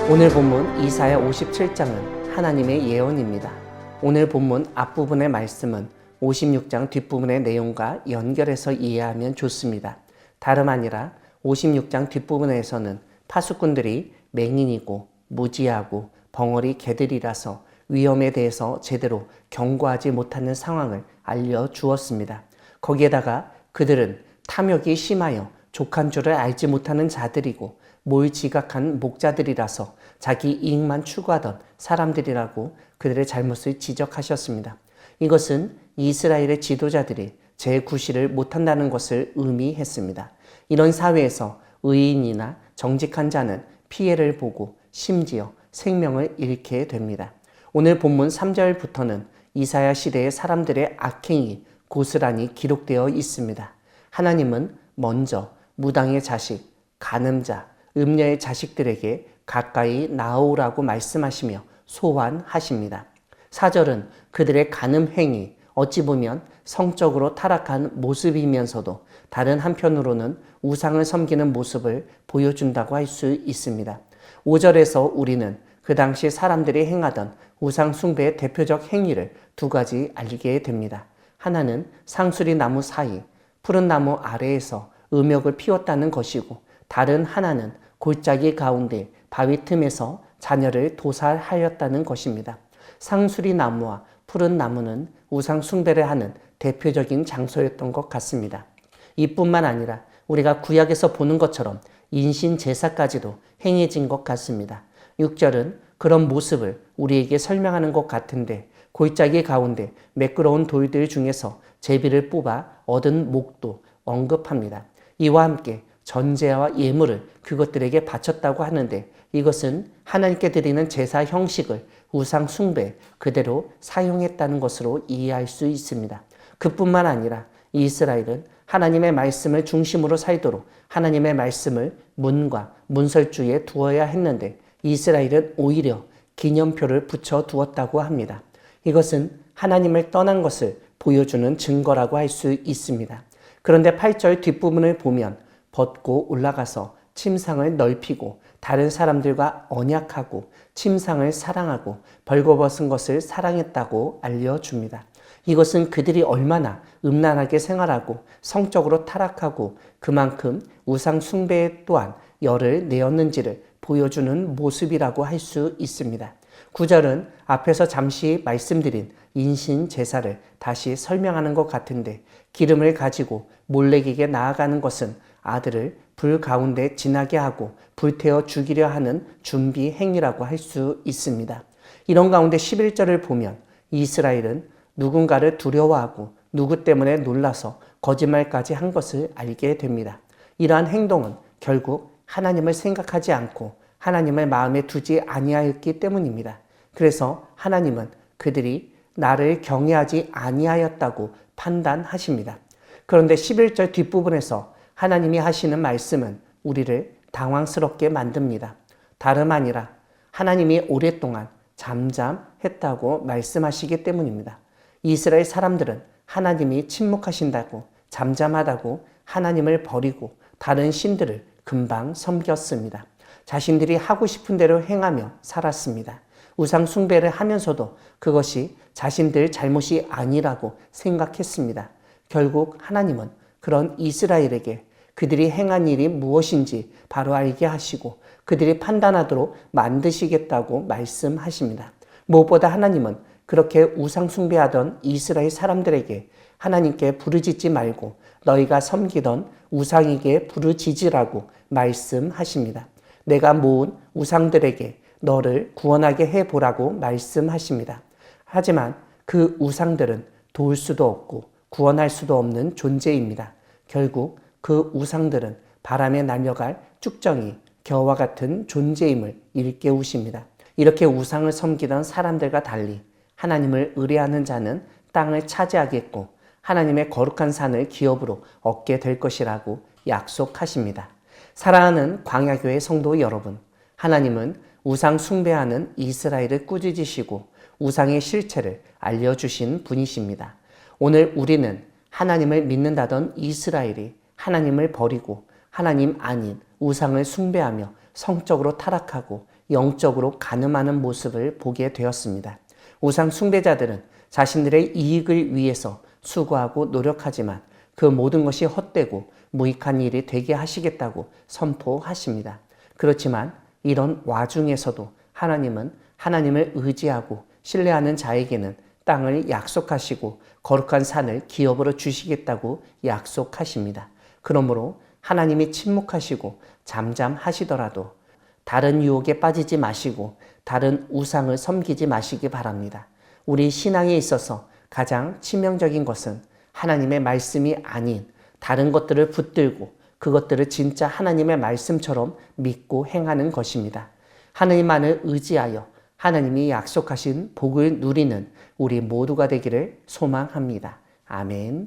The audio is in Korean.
오늘 본문 이사야 57장은 하나님의 예언입니다. 오늘 본문 앞부분의 말씀은 56장 뒷부분의 내용과 연결해서 이해하면 좋습니다. 다름 아니라 56장 뒷부분에서는 파수꾼들이 맹인이고 무지하고 벙어리 개들이라서 위험에 대해서 제대로 경고하지 못하는 상황을 알려주었습니다. 거기에다가 그들은 탐욕이 심하여 족한 줄을 알지 못하는 자들이고 몰지각한 목자들이라서 자기 이익만 추구하던 사람들이라고 그들의 잘못을 지적하셨습니다. 이것은 이스라엘의 지도자들이 제구실을 못한다는 것을 의미했습니다. 이런 사회에서 의인이나 정직한 자는 피해를 보고 심지어 생명을 잃게 됩니다. 오늘 본문 3절부터는 이사야 시대의 사람들의 악행이 고스란히 기록되어 있습니다. 하나님은 먼저 무당의 자식, 간음자, 음녀의 자식들에게 가까이 나오라고 말씀하시며 소환하십니다. 4절은 그들의 간음 행위, 어찌 보면 성적으로 타락한 모습이면서도 다른 한편으로는 우상을 섬기는 모습을 보여준다고 할 수 있습니다. 5절에서 우리는 그 당시 사람들이 행하던 우상 숭배의 대표적 행위를 두 가지 알게 됩니다. 하나는 상수리 나무 사이, 푸른 나무 아래에서 음욕을 피웠다는 것이고, 다른 하나는 골짜기 가운데 바위 틈에서 자녀를 도살하였다는 것입니다. 상수리 나무와 푸른 나무는 우상 숭배를 하는 대표적인 장소였던 것 같습니다. 이뿐만 아니라 우리가 구약에서 보는 것처럼 인신 제사까지도 행해진 것 같습니다. 6절은 그런 모습을 우리에게 설명하는 것 같은데, 골짜기 가운데 매끄러운 돌들 중에서 제비를 뽑아 얻은 목도 언급합니다. 이와 함께 전제와 예물을 그것들에게 바쳤다고 하는데, 이것은 하나님께 드리는 제사 형식을 우상 숭배 그대로 사용했다는 것으로 이해할 수 있습니다. 그뿐만 아니라 이스라엘은 하나님의 말씀을 중심으로 살도록 하나님의 말씀을 문과 문설주에 두어야 했는데, 이스라엘은 오히려 기념표를 붙여 두었다고 합니다. 이것은 하나님을 떠난 것을 보여주는 증거라고 할 수 있습니다. 그런데 8절 뒷부분을 보면 벗고 올라가서 침상을 넓히고 다른 사람들과 언약하고 침상을 사랑하고 벌거벗은 것을 사랑했다고 알려줍니다. 이것은 그들이 얼마나 음란하게 생활하고 성적으로 타락하고 그만큼 우상 숭배에 또한 열을 내었는지를 보여주는 모습이라고 할 수 있습니다. 9절은 앞에서 잠시 말씀드린 인신 제사를 다시 설명하는 것 같은데, 기름을 가지고 몰렉에게 나아가는 것은 아들을 불 가운데 지나게 하고 불태워 죽이려 하는 준비 행위라고 할 수 있습니다. 이런 가운데 11절을 보면 이스라엘은 누군가를 두려워하고 누구 때문에 놀라서 거짓말까지 한 것을 알게 됩니다. 이러한 행동은 결국 하나님을 생각하지 않고 하나님을 마음에 두지 아니하였기 때문입니다. 그래서 하나님은 그들이 나를 경외하지 아니하였다고 판단하십니다. 그런데 11절 뒷부분에서 하나님이 하시는 말씀은 우리를 당황스럽게 만듭니다. 다름 아니라 하나님이 오랫동안 잠잠했다고 말씀하시기 때문입니다. 이스라엘 사람들은 하나님이 침묵하신다고, 잠잠하다고 하나님을 버리고 다른 신들을 금방 섬겼습니다. 자신들이 하고 싶은 대로 행하며 살았습니다. 우상 숭배를 하면서도 그것이 자신들 잘못이 아니라고 생각했습니다. 결국 하나님은 그런 이스라엘에게 그들이 행한 일이 무엇인지 바로 알게 하시고 그들이 판단하도록 만드시겠다고 말씀하십니다. 무엇보다 하나님은 그렇게 우상 숭배하던 이스라엘 사람들에게 하나님께 부르짖지 말고 너희가 섬기던 우상에게 부르짖으라고 말씀하십니다. 내가 모은 우상들에게 너를 구원하게 해보라고 말씀하십니다. 하지만 그 우상들은 도울 수도 없고 구원할 수도 없는 존재입니다. 결국 그 우상들은 바람에 날려갈 쭉정이 겨와 같은 존재임을 일깨우십니다. 이렇게 우상을 섬기던 사람들과 달리 하나님을 의뢰하는 자는 땅을 차지하겠고 하나님의 거룩한 산을 기업으로 얻게 될 것이라고 약속하십니다. 사랑하는 광야교회 성도 여러분, 하나님은 우상 숭배하는 이스라엘을 꾸짖으시고 우상의 실체를 알려주신 분이십니다. 오늘 우리는 하나님을 믿는다던 이스라엘이 하나님을 버리고 하나님 아닌 우상을 숭배하며 성적으로 타락하고 영적으로 가늠하는 모습을 보게 되었습니다. 우상 숭배자들은 자신들의 이익을 위해서 수고하고 노력하지만 그 모든 것이 헛되고 무익한 일이 되게 하시겠다고 선포하십니다. 그렇지만 이런 와중에서도 하나님은 하나님을 의지하고 신뢰하는 자에게는 땅을 약속하시고 거룩한 산을 기업으로 주시겠다고 약속하십니다. 그러므로 하나님이 침묵하시고 잠잠하시더라도 다른 유혹에 빠지지 마시고 다른 우상을 섬기지 마시기 바랍니다. 우리 신앙에 있어서 가장 치명적인 것은 하나님의 말씀이 아닌 다른 것들을 붙들고 그것들을 진짜 하나님의 말씀처럼 믿고 행하는 것입니다. 하나님만을 의지하여 하나님이 약속하신 복을 누리는 우리 모두가 되기를 소망합니다. 아멘.